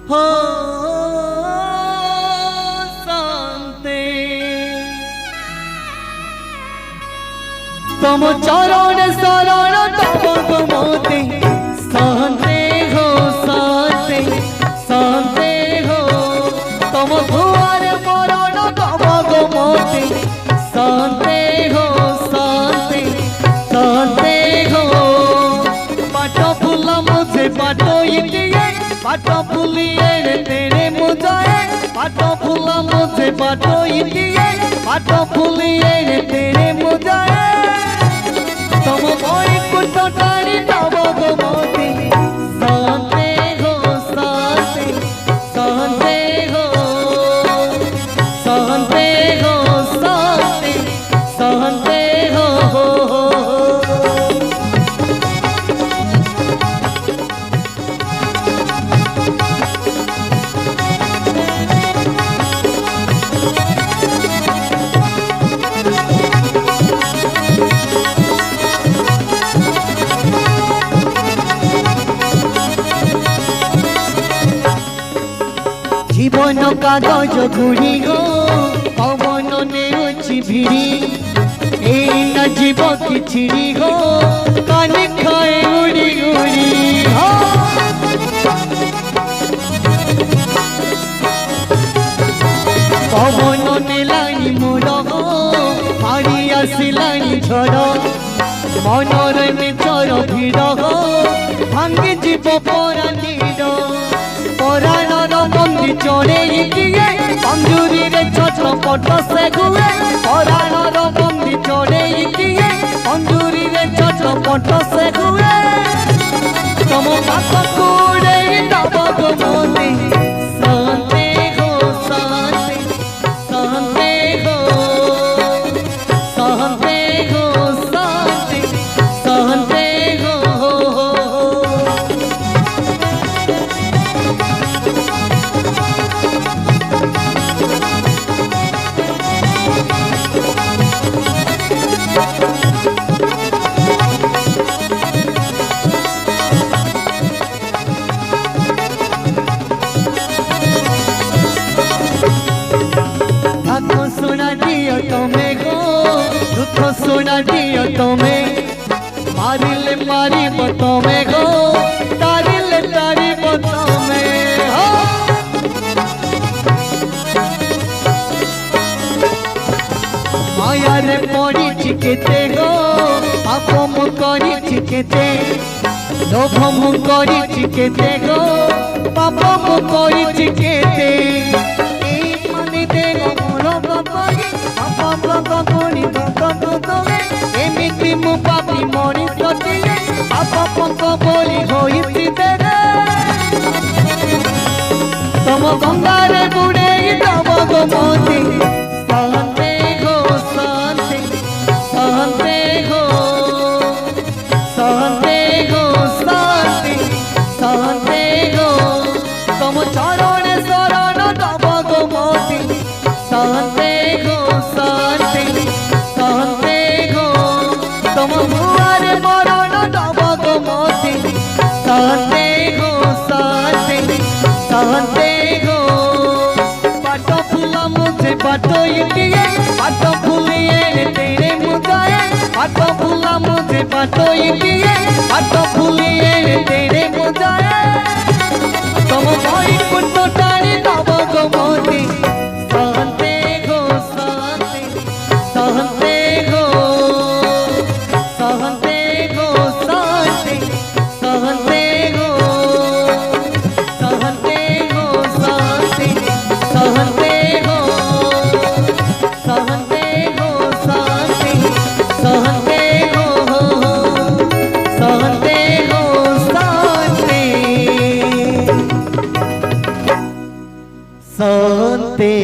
हो शांति तुम चरण शरण तब मोते शांति हो शांति शांति हो तुम भुआर मरण तब मोते शांति हो शांति शांति हो बाट फूला मुझे बाटो दिए बाट फूलिए तेरे मुझाए बाट फूला मुझे बाटो दिए बाट फूलिए तेरे मुझाए तुम मोई कुट टाणी तब मोती शांति हो शांति शांति हो शांति हो शांति शांति हो जीवन कागज घुड़ी गो पवन नेउछि भिड़ी एना जीव किछिड़ी गो काने खाए उड़ी उड़ी हो पवन नेलानी मोर हो मारी आसिलानी झड़ मनर निचर भिड़ हो भांगी जीव परा नीड़ पराणर बंदी चढ़े दिए अंजुरी रे छटपट से हुए पराणर बंदी चढ़े दिए अंजुरी रे छटपट से हुए तुम पाप कूड़े तब मोती शांति हो शांति शांति हो शांति हो शांति शांति हो सुना दियो तुम्हें गो दुख सुना दियो तुम्हें मारिले मारी तुम्हें गो तारिले तारी तुम्हें हो माया रे पड़ी चिकेते गो पाप मुकरी चिकेते लोभ मुकरी चिकेते गो पाप मुकरी चिकेते एमिति मु पापी मनीष दिए पाप पंक बोली होइछि तेरे तुम गंगारे बुड़े तब गोमती शांति हो शांति शांति हो शांति हो शांति शांति हो तुम चरण शरण तब गोमती शांति हो शांति शांति हो तुम भुआर मरण तब गोमती शांति हो शांति शांति हो बाट फूला मुझे बाटो दिए बाट फूलिए तेरे मुझाए बाट फूला मुझे बाटो दिए बाट फूलिए तेरे मुझाए तुम मोई कुट टाणी तब गोमती शांति हो शांति शांति हो शांति हो शांति शांति हो शांति हो शांति शांति हो शांति हो शांति शांति हो शांति हो शांति शांति